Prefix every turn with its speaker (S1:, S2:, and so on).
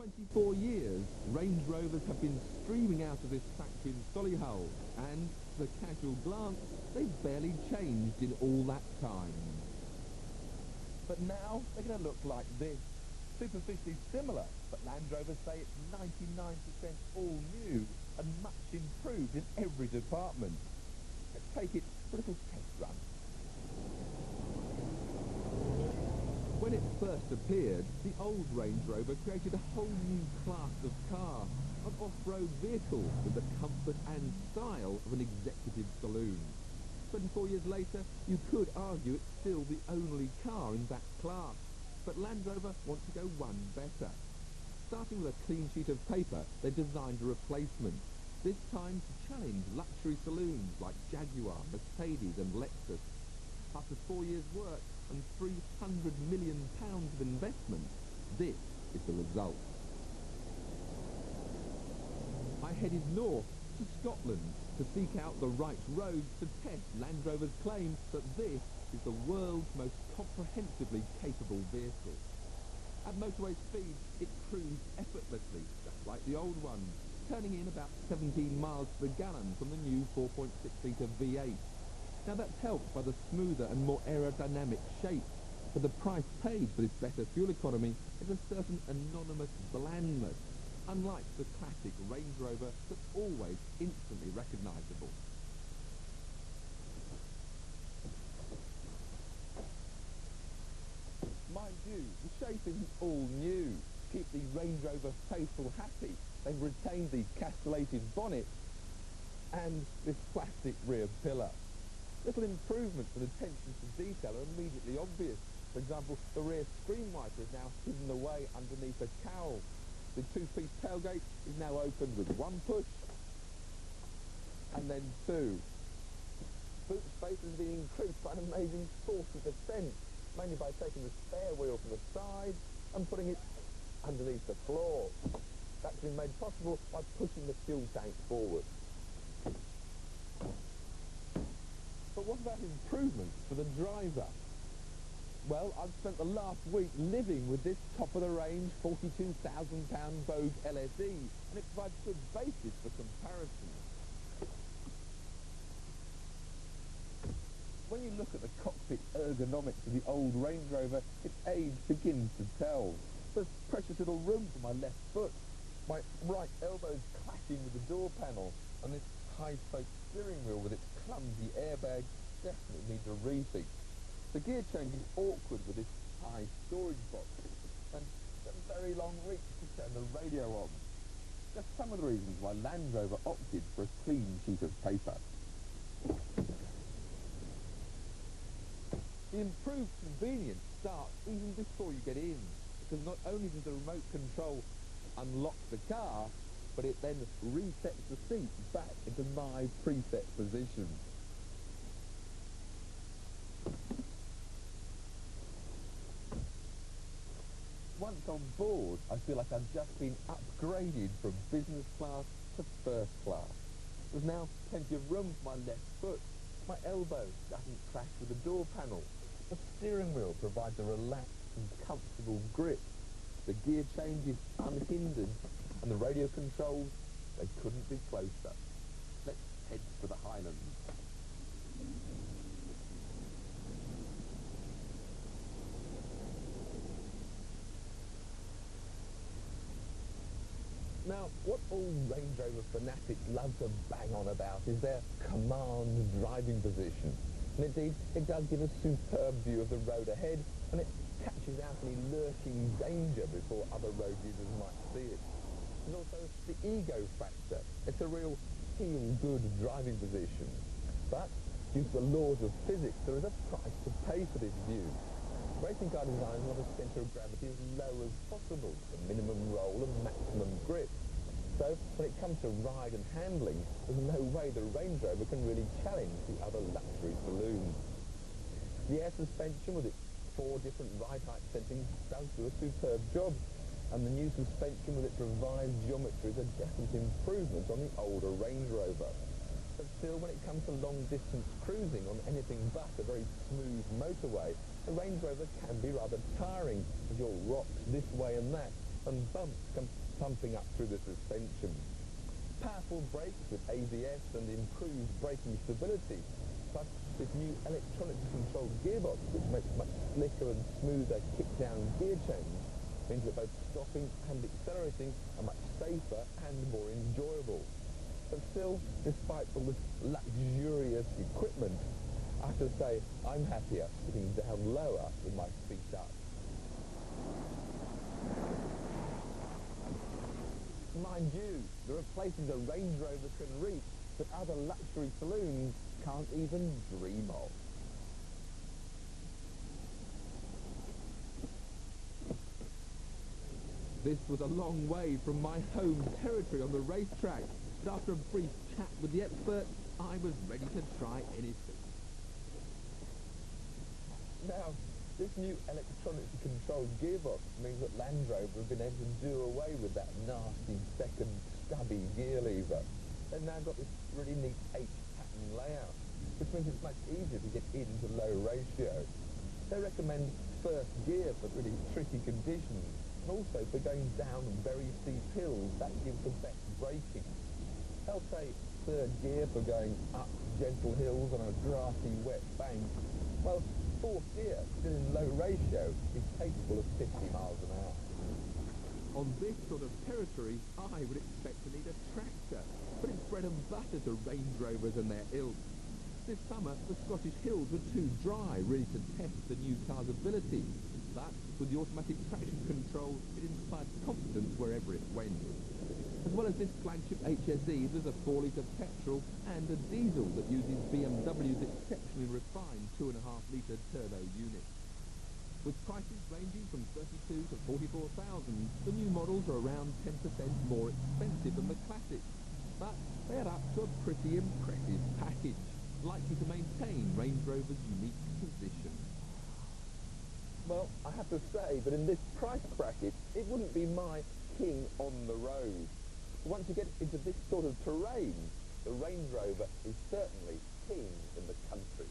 S1: 94 years, Range Rovers have been streaming out of this factory in Solihull, and, to a casual glance, they've barely changed in all that time. But now, they're going to look like this. Superficially similar, but Land Rovers say it's 99% all new and much improved in every department. Let's take it for a little test run. When it first appeared, the old Range Rover created a whole new class of car, an off-road vehicle with the comfort and style of an executive saloon. 24 years later, you could argue it's still the only car in that class, but Land Rover want to go one better. Starting with a clean sheet of paper, they designed a replacement, this time to challenge luxury saloons like Jaguar, Mercedes and Lexus. After 4 years' work and £300 million of investment, this is the result. I headed north to Scotland to seek out the right roads to test Land Rover's claim that this is the world's most comprehensively capable vehicle. At motorway speed, it cruised effortlessly, just like the old one, turning in about 17 miles per gallon from the new 4.6-litre V8. Now that's helped by the smoother and more aerodynamic shape, but the price paid for this better fuel economy is a certain anonymous blandness, unlike the classic Range Rover that's always instantly recognisable. Mind you, the shape isn't all new. To keep the Range Rover faithful happy, they've retained the castellated bonnet and this plastic rear pillar. Little improvements and attention to detail are immediately obvious. For example, the rear screen wiper is now hidden away underneath a cowl. The two-piece tailgate is now opened with one push and then two. Boot space has been increased by an amazing 40%, mainly by taking the spare wheel from the side and putting it underneath the floor. That's been made possible by pushing the fuel tank forward. But what about improvements for the driver? Well, I've spent the last week living with this top-of-the-range £42,000 Vogue LSE, and it provides a good basis for comparison. When you look at the cockpit ergonomics of the old Range Rover, its age begins to tell. There's precious little room for my left foot. My right elbow's clashing with the door panel, and this high-spoke steering wheel with its clumsy airbag definitely needs a rethink. The gear change is awkward with this high storage box, and a very long reach to turn the radio on. Just some of the reasons why Land Rover opted for a clean sheet of paper. The improved convenience starts even before you get in, because not only does the remote control unlock the car, but it then resets the seat back into my preset position. Once on board, I feel like I've just been upgraded from business class to first class. There's now plenty of room for my left foot. My elbow doesn't clash with the door panel. The steering wheel provides a relaxed and comfortable grip. The gear change is unhindered, and the radio controls, they couldn't be closer. Let's head for the Highlands. Now, what all Range Rover fanatics love to bang on about is their command driving position. And indeed, it does give a superb view of the road ahead, and it catches out any lurking danger before other road users might see it. There's also the ego factor. It's a real feel-good driving position. But, due to the laws of physics, there is a price to pay for this view. Racing car designers want a centre of gravity as low as possible, for minimum roll and maximum grip. So, when it comes to ride and handling, there's no way the Range Rover can really challenge the other luxury saloons. The air suspension with its 4 different ride height settings does do a superb job, and the new suspension with its revised geometry is a definite improvement on the older Range Rover. But still, when it comes to long-distance cruising on anything but a very smooth motorway, the Range Rover can be rather tiring, as you'll rock this way and that, and bumps come thumping up through the suspension. Powerful brakes with ABS and improved braking stability, plus this new electronically controlled gearbox, which makes much slicker and smoother kick-down gear change, means that both stopping and accelerating are much safer and more enjoyable. But still, despite all this luxurious equipment, I have to say I'm happier sitting down lower with my feet up. Mind you, there are places a Range Rover can reach that other luxury saloons can't even dream of. This was a long way from my home territory on the racetrack, but after a brief chat with the expert, I was ready to try anything. Now, this new electronically controlled gearbox means that Land Rover have been able to do away with that nasty second stubby gear lever. They've now got this really neat H-pattern layout, which means it's much easier to get into low ratio. They recommend first gear for really tricky conditions, and also for going down very steep hills. That gives the best braking. They'll say third gear for going up gentle hills on a grassy wet bank. Well, fourth gear, still in low ratio, is capable of 50 miles an hour. On this sort of territory, I would expect to need a tractor, but it's bread and butter to Range Rovers and their ilk. This summer, the Scottish hills were too dry, really, to test the new car's ability. But with the automatic traction control, it inspired confidence wherever it went. As well as this flagship HSE, there's a 4-litre petrol and a diesel that uses BMW's exceptionally refined 2.5-litre turbo unit. With prices ranging from $32,000 to $44,000, the new models are around 10% more expensive than the classics, but they add up to a pretty impressive package, likely to maintain Range Rover's unique position. Well, I have to say that in this price bracket, it wouldn't be my king on the road. Once you get into this sort of terrain, the Range Rover is certainly king in the country.